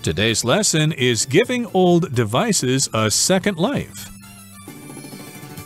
Today's lesson is giving old devices a second life.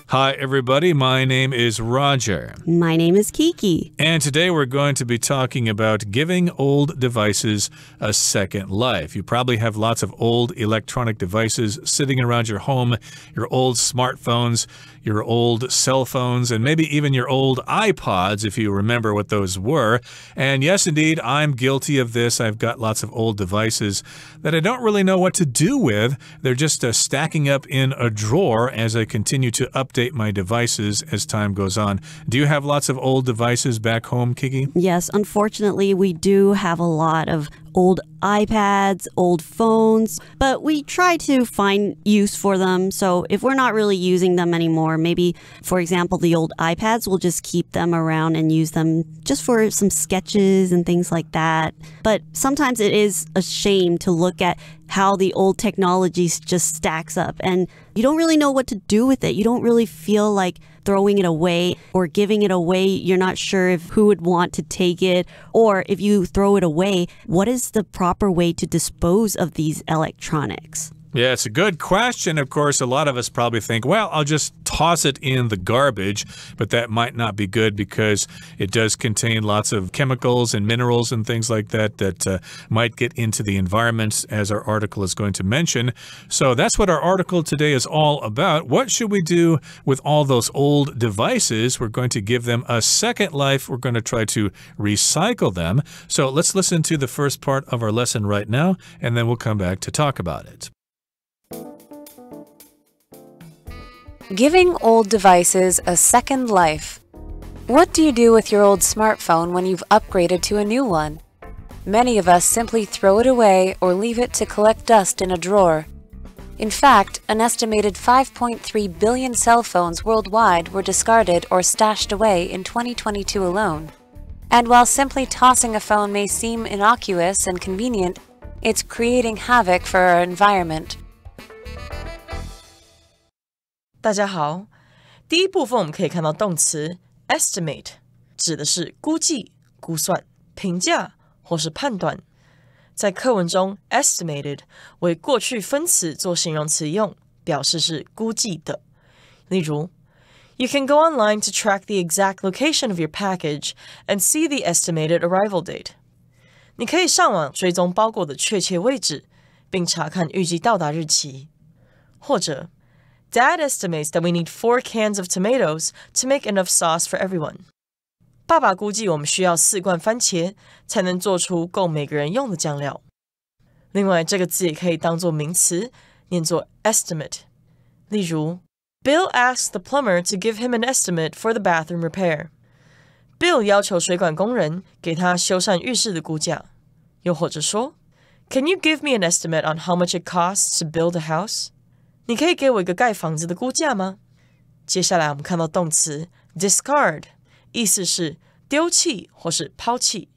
Hi, everybody. My name is Roger. My name is Kiki. And today we're going to be talking about giving old devices a second life. You probably have lots of old electronic devices sitting around your home, your old smartphones, your old cell phones, and maybe even your old iPods, if you remember what those were. And yes, indeed, I'm guilty of this. I've got lots of old devices that I don't really know what to do with. They're just stacking up in a drawer as I continue to update my devices as time goes on. Do you have lots of old devices back home, Kiki? Yes, unfortunately, we do have a lot of old iPads, old phones, but we try to find use for them. So if we're not really using them anymore, maybe, for example, the old iPads, we'll just keep them around and use them just for some sketches and things like that. But sometimes it is a shame to look at how the old technology just stacks up and you don't really know what to do with it. You don't really feel like throwing it away or giving it away. You're not sure if who would want to take it, or if you throw it away, what is the proper way to dispose of these electronics? Yeah, it's a good question. Of course, a lot of us probably think, well, I'll just toss it in the garbage, but that might not be good because it does contain lots of chemicals and minerals and things like that that might get into the environment, as our article is going to mention. So that's what our article today is all about. What should we do with all those old devices? We're going to give them a second life. We're going to try to recycle them. So let's listen to the first part of our lesson right now, and then we'll come back to talk about it. Giving old devices a second life. What do you do with your old smartphone when you've upgraded to a new one? Many of us simply throw it away or leave it to collect dust in a drawer. In fact, an estimated 5.3 billion cell phones worldwide were discarded or stashed away in 2022 alone. And while simply tossing a phone may seem innocuous and convenient, it's creating havoc for our environment. 大家好，第一部分我们可以看到动词 estimate 指的是估计、估算、评价或是判断。在课文中 estimated 为过去分词做形容词用，表示是估计的。例如 You can go online to track the exact location of your package and see the estimated arrival date. 你可以上网追踪包裹的确切位置，并查看预计到达日期。或者Dad estimates that we need 4 cans of tomatoes to make enough sauce for everyone. 爸爸估计我们需要4罐番茄才能做出够每个人用的酱料。另外，这个字也可以当作名词，念作 estimate。例如 Bill asked the plumber to give him an estimate for the bathroom repair. Bill 要求水管工人给他修缮浴室的估价。又或者说 Can you give me an estimate on how much it costs to build a house?你可以给我一个盖房子的估价吗？接下来我们看到动词 discard， 意思是丢弃或是抛弃。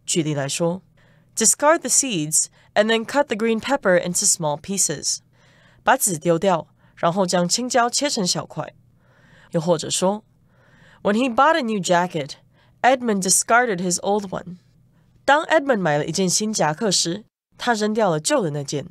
举例来说 Discard the seeds and then cut the green pepper into small pieces. 把籽丢掉，然后将青椒切成小块。又或者说 When he bought a new jacket, Edmund discarded his old one. 当 Edmund 买了一件新夹克时，他扔掉了旧的那件。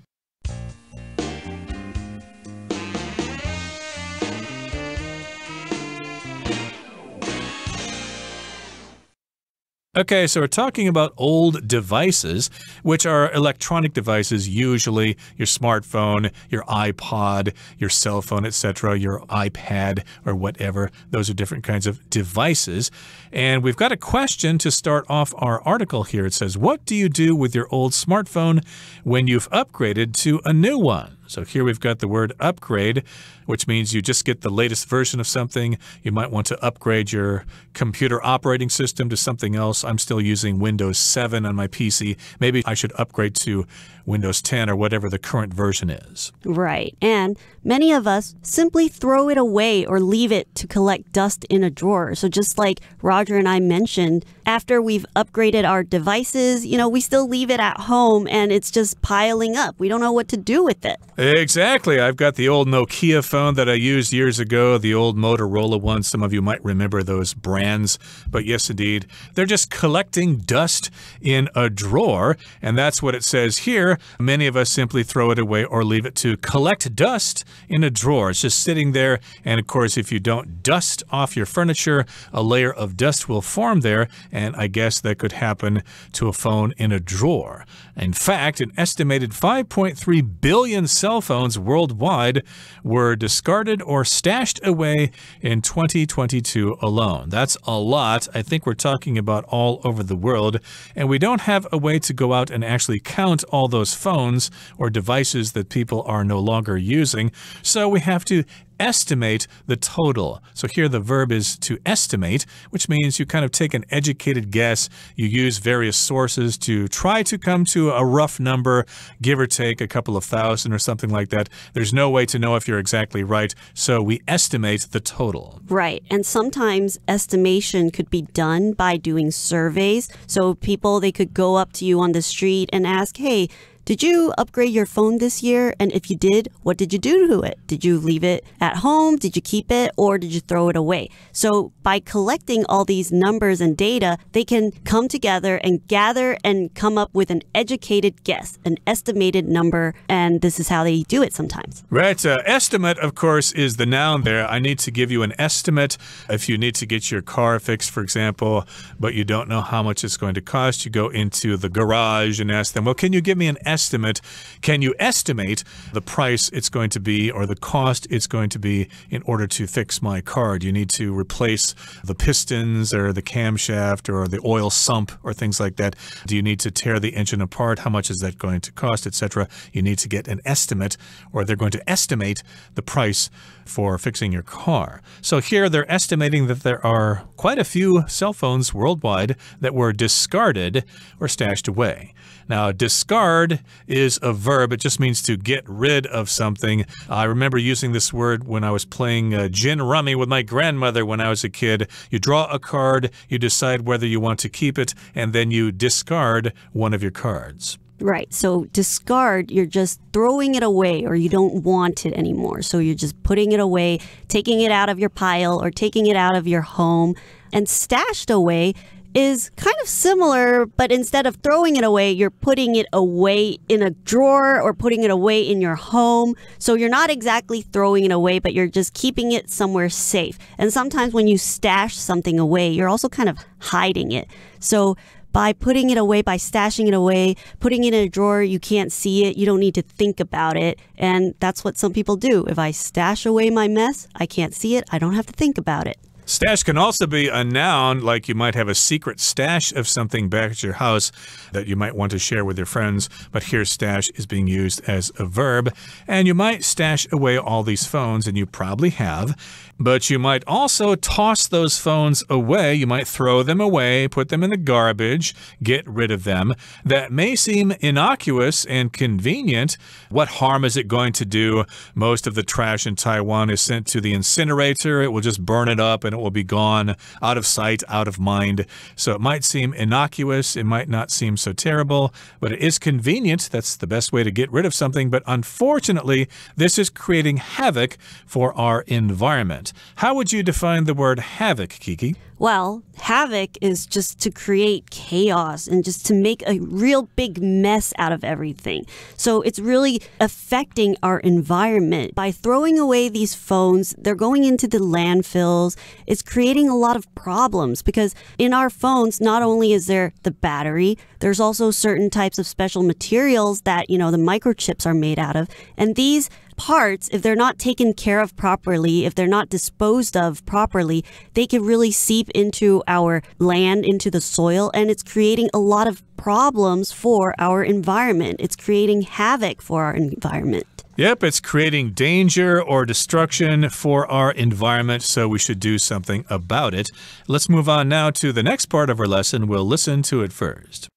Okay, so we're talking about old devices, which are electronic devices, usually your smartphone, your iPod, your cell phone, etc., your iPad, or whatever. Those are different kinds of devices. And we've got a question to start off our article here. It says, what do you do with your old smartphone when you've upgraded to a new one? So here we've got the word upgrade, which means you just get the latest version of something. You might want to upgrade your computer operating system to something else. I'm still using Windows 7 on my PC. Maybe I should upgrade to Windows 10 or whatever the current version is. Right. And many of us simply throw it away or leave it to collect dust in a drawer. So just like Roger and I mentioned, after we've upgraded our devices, we still leave it at home and it's just piling up. We don't know what to do with it. Exactly. I've got the old Nokia phone that I used years ago, the old Motorola one. Some of you might remember those brands. But yes, indeed, they're just collecting dust in a drawer. And that's what it says here. Many of us simply throw it away or leave it to collect dust in a drawer. It's just sitting there. And of course, if you don't dust off your furniture, a layer of dust will form there. And I guess that could happen to a phone in a drawer. In fact, an estimated 5.3 billion cell phones worldwide were discarded or stashed away in 2022 alone. That's a lot. I think we're talking about all over the world. And we don't have a way to go out and actually count all those phones or devices that people are no longer using. So we have to estimate the total. So here the verb is to estimate, which means you kind of take an educated guess. You use various sources to try to come to a rough number, give or take a couple of thousand or something like that. There's no way to know if you're exactly right, so we estimate the total. Right, and sometimes estimation could be done by doing surveys. So people, they could go up to you on the street and ask, hey, did you upgrade your phone this year? And if you did, what did you do to it? Did you leave it at home? Did you keep it? Or did you throw it away? So by collecting all these numbers and data, they can come together and gather and come up with an educated guess, an estimated number. And this is how they do it sometimes. Right. Estimate, of course, is the noun there. I need to give you an estimate. If you need to get your car fixed, for example, but you don't know how much it's going to cost, you go into the garage and ask them, well, can you give me an estimate? Can you estimate the price it's going to be or the cost it's going to be in order to fix my car? Do you need to replace the pistons or the camshaft or the oil sump or things like that? Do you need to tear the engine apart? How much is that going to cost, etc.? You need to get an estimate, or they're going to estimate the price for fixing your car. So here they're estimating that there are quite a few cell phones worldwide that were discarded or stashed away. Now, discard is a verb. It just means to get rid of something. I remember using this word when I was playing gin rummy with my grandmother when I was a kid. You draw a card, you decide whether you want to keep it, and then you discard one of your cards. Right. So discard, you're just throwing it away, or you don't want it anymore. So you're just putting it away, taking it out of your pile or taking it out of your home. And stashed away is kind of similar, but instead of throwing it away, you're putting it away in a drawer or putting it away in your home. So you're not exactly throwing it away, but you're just keeping it somewhere safe. And sometimes when you stash something away, you're also kind of hiding it. So by putting it away, by stashing it away, putting it in a drawer, you can't see it, you don't need to think about it. And that's what some people do. If I stash away my mess, I can't see it, I don't have to think about it. Stash can also be a noun, like you might have a secret stash of something back at your house that you might want to share with your friends, but here stash is being used as a verb. And you might stash away all these phones, and you probably have, but you might also toss those phones away. You might throw them away, put them in the garbage, get rid of them. That may seem innocuous and convenient. What harm is it going to do? Most of the trash in Taiwan is sent to the incinerator. It will just burn it up and it will be gone, out of sight, out of mind. So it might seem innocuous. It might not seem so terrible, but it is convenient. That's the best way to get rid of something. But unfortunately, this is creating havoc for our environment. How would you define the word havoc, Kiki? Well, havoc is just to create chaos and just to make a real big mess out of everything. So it's really affecting our environment. By throwing away these phones, they're going into the landfills. It's creating a lot of problems because in our phones, not only is there the battery, there's also certain types of special materials that, the microchips are made out of. And these parts, if they're not taken care of properly, if they're not disposed of properly, they can really seep into our land, into the soil, and it's creating a lot of problems for our environment. It's creating havoc for our environment. Yep, it's creating danger or destruction for our environment, so we should do something about it. Let's move on now to the next part of our lesson. We'll listen to it first.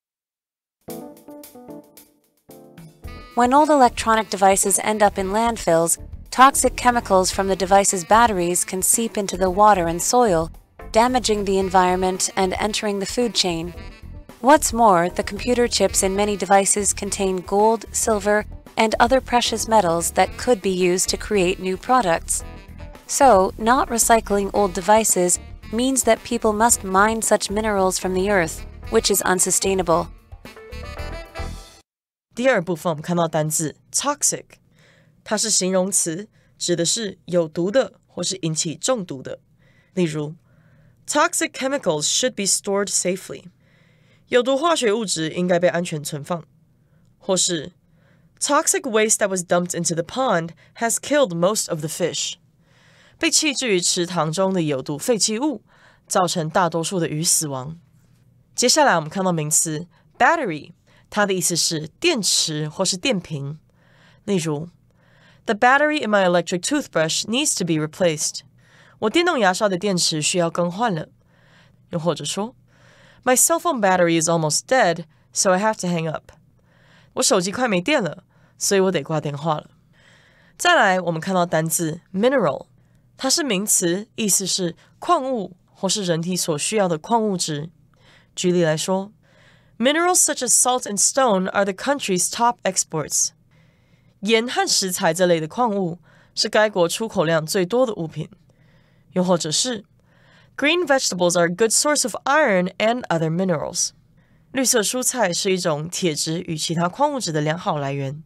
When old electronic devices end up in landfills, toxic chemicals from the device's batteries can seep into the water and soil, damaging the environment and entering the food chain. What's more, the computer chips in many devices contain gold, silver, and other precious metals that could be used to create new products. So, not recycling old devices means that people must mine such minerals from the earth, which is unsustainable. 第二部分我们看到单字 toxic， 它是形容词，指的是有毒的或是引起中毒的。例如 Toxic chemicals should be stored safely. 有毒化学物质应该被安全存放。或是 Toxic waste that was dumped into the pond has killed most of the fish. 被弃置于池塘中的有毒废弃物造成大多数的鱼死亡。接下来我们看到名词 battery， 它的意思是电池或是电瓶。例如 The battery in my electric toothbrush needs to be replaced. 我电动牙刷的电池需要更换了。又或者说 My cell phone battery is almost dead, so I have to hang up. 我手机快没电了，所以我得挂电话了。再来，我们看到单字 mineral， 它是名词，意思是矿物或是人体所需要的矿物质。举例来说 Minerals such as salt and stone are the country's top exports. 盐和石材这类的矿物是该国出口量最多的物品。又或者是 Green vegetables are a good source of iron and other minerals. 绿色蔬菜是一种铁质与其他矿物质的良好来源。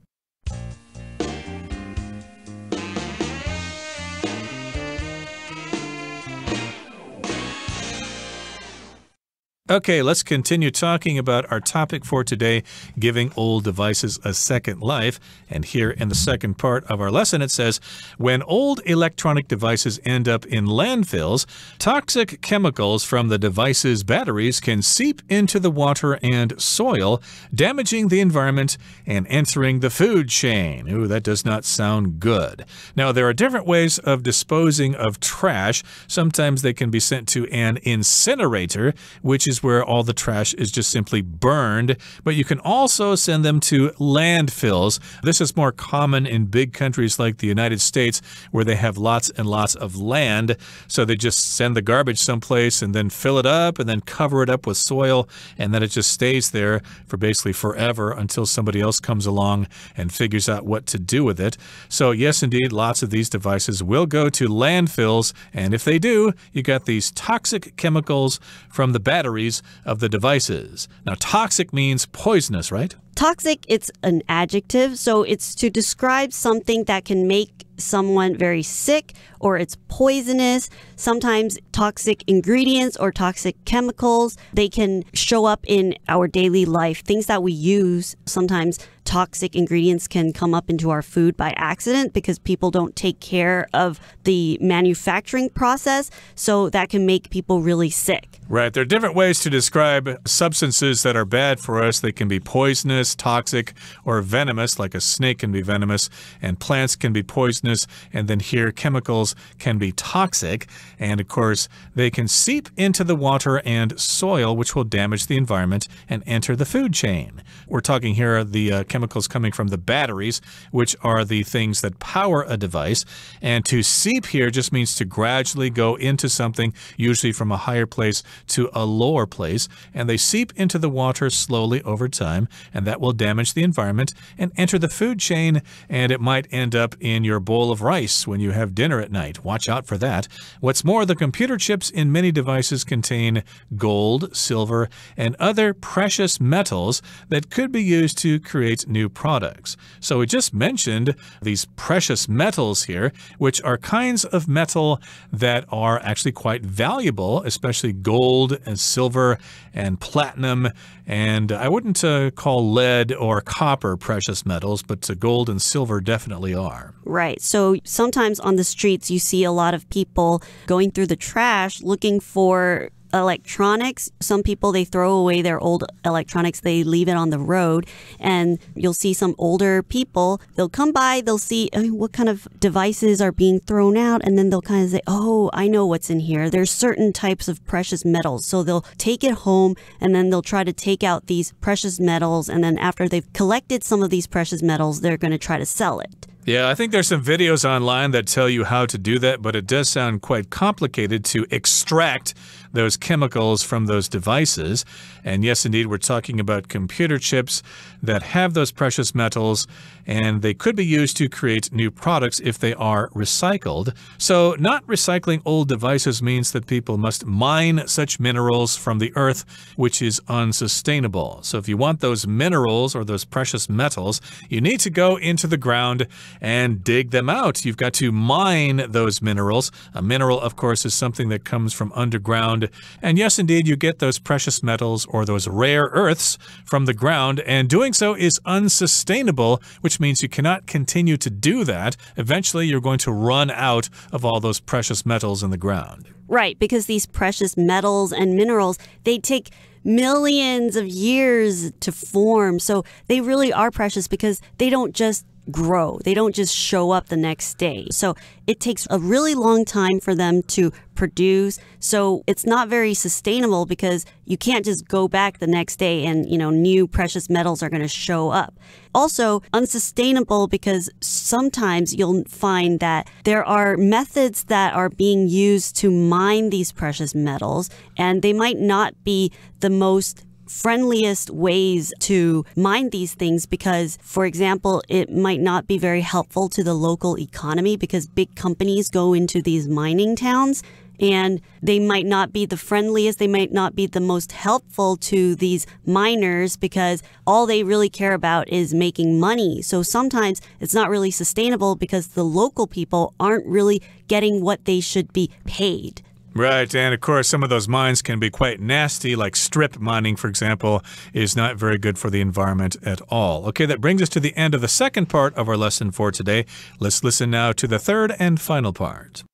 Okay, let's continue talking about our topic for today, giving old devices a second life. And here in the second part of our lesson, it says, when old electronic devices end up in landfills, toxic chemicals from the device's batteries can seep into the water and soil, damaging the environment and entering the food chain. Ooh, that does not sound good. Now, there are different ways of disposing of trash. Sometimes they can be sent to an incinerator, which is where all the trash is just simply burned, but you can also send them to landfills. This is more common in big countries like the United States, where they have lots and lots of land, so they just send the garbage someplace and then fill it up and then cover it up with soil, and then it just stays there for basically forever until somebody else comes along and figures out what to do with it. So yes, indeed, lots of these devices will go to landfills, and if they do, you got these toxic chemicals from the batteries of the devices. Now, toxic means poisonous, right? Toxic, it's an adjective, so it's to describe something that can make someone very sick, or it's poisonous. Sometimes toxic ingredients or toxic chemicals, they can show up in our daily life. Things that we use, sometimes toxic ingredients can come up into our food by accident because people don't take care of the manufacturing process, so that can make people really sick. Right. There are different ways to describe substances that are bad for us. They can be poisonous, toxic, or venomous, like a snake can be venomous, and plants can be poisonous, and then here chemicals can be toxic, and of course they can seep into the water and soil, which will damage the environment and enter the food chain. We're talking here the chemicals coming from the batteries, which are the things that power a device, and to seep here just means to gradually go into something, usually from a higher place to a lower place, and they seep into the water slowly over time, and that will damage the environment and enter the food chain, and it might end up in your bowl of rice when you have dinner at night. Watch out for that. What's more, the computer chips in many devices contain gold, silver, and other precious metals that could be used to create new products. So we just mentioned these precious metals here, which are kinds of metal that are actually quite valuable, especially gold and silver and platinum, and I wouldn't call lead or copper precious metals, but gold and silver definitely are. Right. So sometimes on the streets you see a lot of people going through the trash looking for electronics. Some people, they throw away their old electronics, they leave it on the road, and you'll see some older people, they'll come by, they'll see what kind of devices are being thrown out, and then they'll kind of say, oh, I know what's in here. There's certain types of precious metals. So they'll take it home, and then they'll try to take out these precious metals, and then after they've collected some of these precious metals, they're going to try to sell it. Yeah, I think there's some videos online that tell you how to do that, but it does sound quite complicated to extract those chemicals from those devices. And yes, indeed, we're talking about computer chips that have those precious metals, and they could be used to create new products if they are recycled. So not recycling old devices means that people must mine such minerals from the earth, which is unsustainable. So if you want those minerals or those precious metals, you need to go into the ground and dig them out. You've got to mine those minerals. A mineral, of course, is something that comes from underground. And yes, indeed, you get those precious metals or those rare earths from the ground, and doing so is unsustainable, which means you cannot continue to do that. Eventually, you're going to run out of all those precious metals in the ground. Right, because these precious metals and minerals, they take millions of years to form. So they really are precious because they don't just grow. They don't just show up the next day. So it takes a really long time for them to produce. So it's not very sustainable because you can't just go back the next day and, new precious metals are going to show up. Also, unsustainable because sometimes you'll find that there are methods that are being used to mine these precious metals, and they might not be the most friendliest ways to mine these things because, for example, it might not be very helpful to the local economy because big companies go into these mining towns and they might not be the friendliest, they might not be the most helpful to these miners because all they really care about is making money. So sometimes it's not really sustainable because the local people aren't really getting what they should be paid. Right, and of course, some of those mines can be quite nasty, like strip mining, for example, is not very good for the environment at all. Okay, that brings us to the end of the second part of our lesson for today. Let's listen now to the third and final part.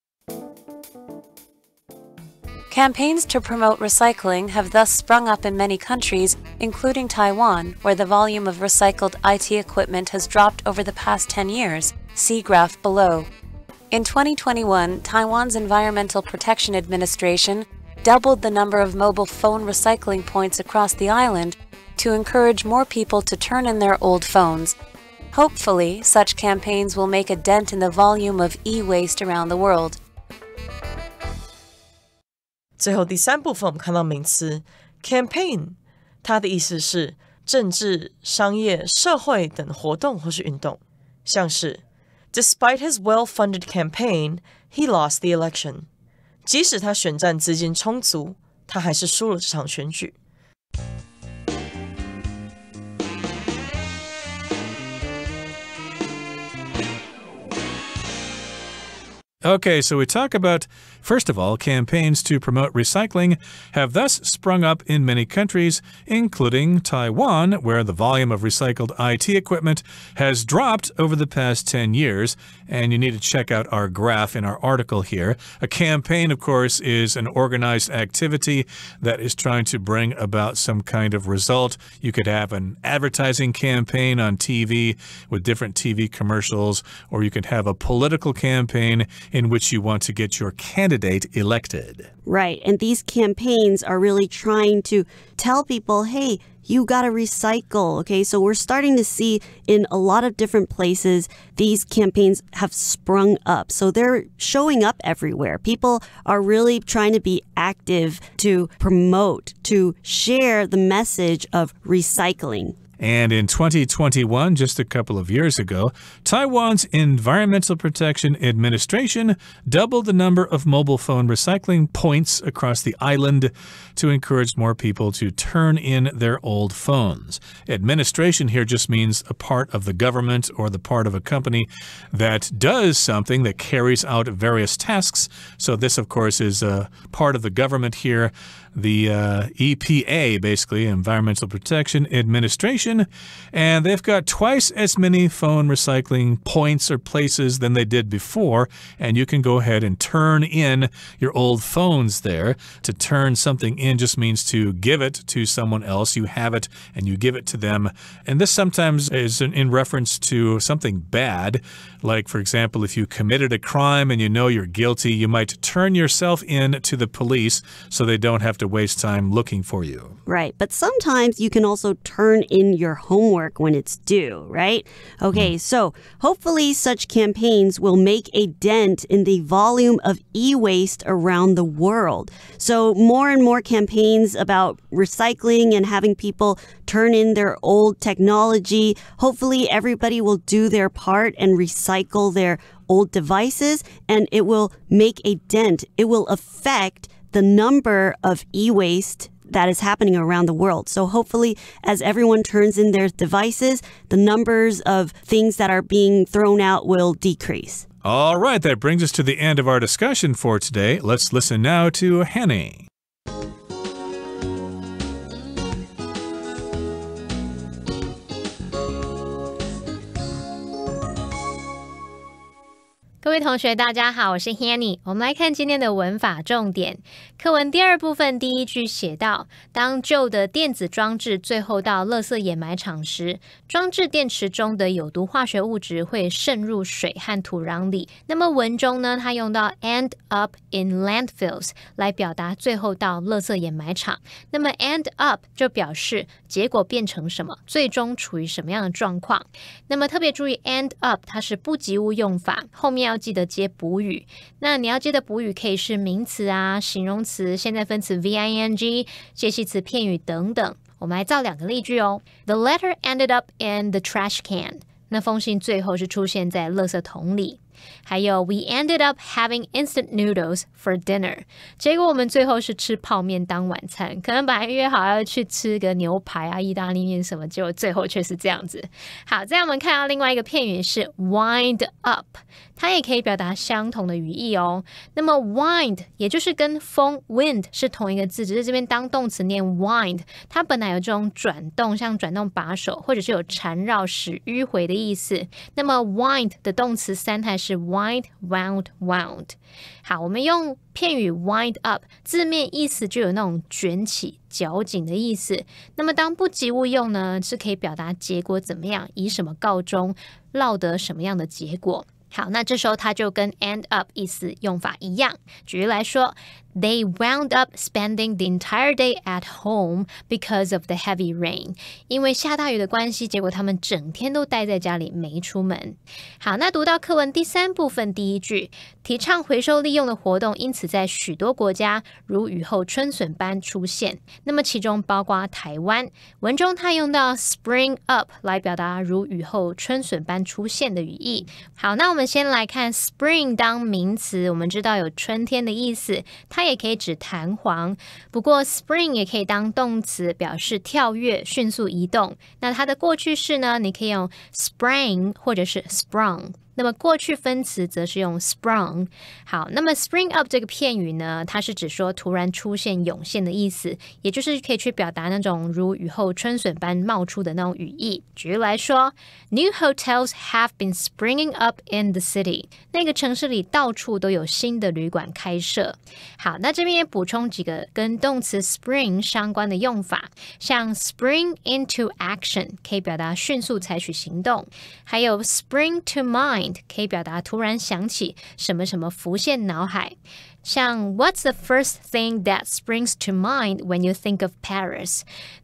Campaigns to promote recycling have thus sprung up in many countries, including Taiwan, where the volume of recycled IT equipment has dropped over the past 10 years. See graph below. In 2021, Taiwan's Environmental Protection Administration doubled the number of mobile phone recycling points across the island to encourage more people to turn in their old phones. Hopefully, such campaigns will make a dent in the volume of e-waste around the world. 最后第三部分我们看到名词 campaign， 它的意思是政治、商业、社会等活动或是运动，像是Despite his well-funded campaign, he lost the election. 即使他选战资金充足，他还是输了这场选举。Okay, so we talk about, first of all, campaigns to promote recycling have thus sprung up in many countries, including Taiwan, where the volume of recycled IT equipment has dropped over the past 10 years. And you need to check out our graph in our article here. A campaign, of course, is an organized activity that is trying to bring about some kind of result. You could have an advertising campaign on TV with different TV commercials, or you could have a political campaign in which you want to get your candidate elected. Right, and these campaigns are really trying to tell people, hey, you got to recycle, okay? So we're starting to see in a lot of different places, these campaigns have sprung up. So they're showing up everywhere. People are really trying to be active to promote, to share the message of recycling. And in 2021, just a couple of years ago, Taiwan's Environmental Protection Administration doubled the number of mobile phone recycling points across the island to encourage more people to turn in their old phones. Administration here just means a part of the government or the part of a company that does something, that carries out various tasks. So this, of course, is a part of the government here. The EPA, basically, Environmental Protection Administration, and they've got twice as many phone recycling points or places than they did before, and you can go ahead and turn in your old phones there. To turn something in just means to give it to someone else. You have it and you give it to them, and this sometimes is in reference to something bad, like, for example, if you committed a crime and you know you're guilty, you might turn yourself in to the police so they don't have to to waste time looking for you. Right, but sometimes you can also turn in your homework when it's due, right? Okay, so hopefully such campaigns will make a dent in the volume of e-waste around the world. So more and more campaigns about recycling and having people turn in their old technology. Hopefully everybody will do their part and recycle their old devices, and it will make a dent. It will affect the number of e-waste that is happening around the world. So hopefully, as everyone turns in their devices, the numbers of things that are being thrown out will decrease. All right, that brings us to the end of our discussion for today. Let's listen now to Hanny. 各位同学大家好，我是 Hanny。 我们来看今天的文法重点。课文第二部分第一句写到，当旧的电子装置最后到垃圾掩埋场时，装置电池中的有毒化学物质会渗入水和土壤里。那么文中呢，它用到 end up in landfills 来表达最后到垃圾掩埋场。那么 end up 就表示结果变成什么，最终处于什么样的状况。那么特别注意 end up 它是不及物用法，后面要记得接补语。那你要接的补语可以是名词啊、形容词、现在分词 VING、介系词、片语等等。我们来造两个例句哦。The letter ended up in the trash can。那封信最后是出现在垃圾桶里。还有 We ended up having instant noodles for dinner。 结果我们最后是吃泡面当晚餐，可能本来约好要去吃个牛排啊、意大利面什么，结果最后却是这样子。好，再我们看到另外一个片语是 wind up， 它也可以表达相同的语义哦。那么 wind 也就是跟风 wind 是同一个字，只是这边当动词念 wind， 它本来有这种转动，像转动把手，或者是有缠绕、使迂回的意思。那么 wind 的动词三态是 wind, wound, wound。 好，我们用片语 wind up， 字面意思就有那种卷起、绞紧的意思。那么当不及物用呢，是可以表达结果怎么样，以什么告终，落得什么样的结果。好，那这时候它就跟 end up 意思用法一样。举例来说， They wound up spending the entire day at home because of the heavy rain。 因为下大雨的关系，结果他们整天都待在家里没出门。好，那读到课文第三部分第一句，提倡回收利用的活动因此在许多国家如雨后春笋般出现，那么其中包括台湾。文中它用到 spring up 来表达如雨后春笋般出现的语义。好，那我们先来看 spring 当名词，我们知道有春天的意思，它也可以指弹簧。不过 spring 也可以当动词，表示跳跃、迅速移动。那它的过去式呢，你可以用 sprang 或者是 sprung。那么过去分词则是用 sprung。 好，那么 spring up 这个片语呢，它是指说突然出现、涌现的意思，也就是可以去表达那种如雨后春笋般冒出的那种语义。举例来说， New hotels have been springing up in the city。 那个城市里到处都有新的旅馆开设。好，那这边也补充几个跟动词 spring 相关的用法，像 spring into action 可以表达迅速采取行动，还有 spring to mind可以表达突然想起什么什么浮现脑海。像 What's the first thing that springs to mind when you think of Paris？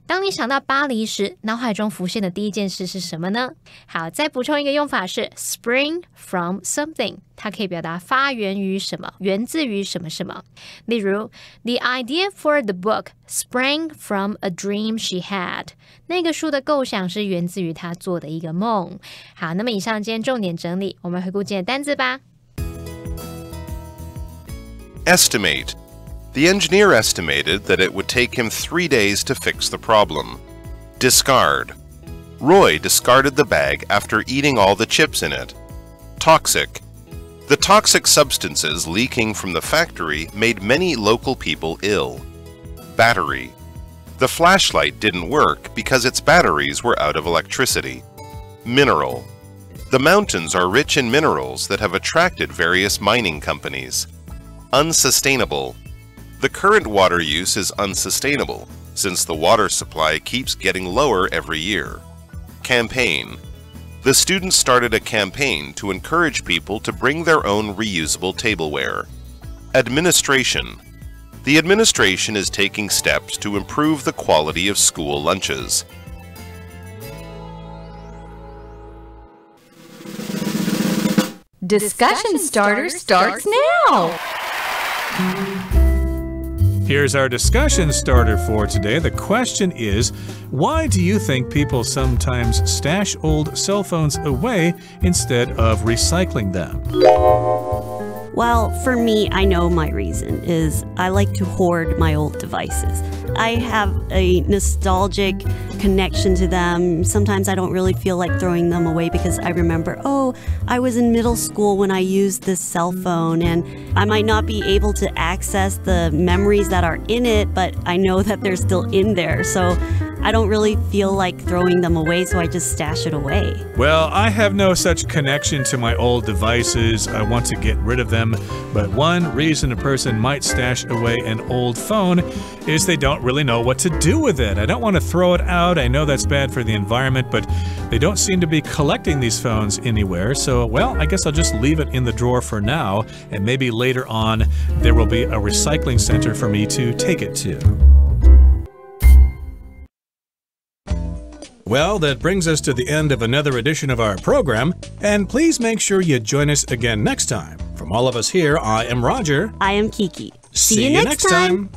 当你想到巴黎时，脑海中浮现的第一件事是什么呢？好，再补充一个用法是 spring from something， 它可以表达发源于什么，源自于什么什么。例如 The idea for the book sprang from a dream she had。 那个书的构想是源自于她做的一个梦。好，那么以上今天重点整理，我们回顾今天的单字吧。Estimate. The engineer estimated that it would take him 3 days to fix the problem. Discard. Roy discarded the bag after eating all the chips in it. Toxic. The toxic substances leaking from the factory made many local people ill. Battery. The flashlight didn't work because its batteries were out of electricity. Mineral. The mountains are rich in minerals that have attracted various mining companies. Unsustainable. The current water use is unsustainable since the water supply keeps getting lower every year. Campaign. The students started a campaign to encourage people to bring their own reusable tableware. Administration. The administration is taking steps to improve the quality of school lunches. Discussion starter starts now! Here's our discussion starter for today. The question is, why do you think people sometimes stash old cell phones away instead of recycling them? Well, for me, I know my reason is I like to hoard my old devices. I have a nostalgic connection to them. Sometimes I don't really feel like throwing them away because I remember, oh, I was in middle school when I used this cell phone, and I might not be able to access the memories that are in it, but I know that they're still in there. So I don't really feel like throwing them away, so I just stash it away. Well, I have no such connection to my old devices. I want to get rid of them. But one reason a person might stash away an old phone is they don't really know what to do with it. I don't want to throw it out. I know that's bad for the environment, but they don't seem to be collecting these phones anywhere. So, well, I guess I'll just leave it in the drawer for now, and maybe later on there will be a recycling center for me to take it to. Well, that brings us to the end of another edition of our program, and please make sure you join us again next time. From all of us here, I am Roger. I am Kiki. See you next time.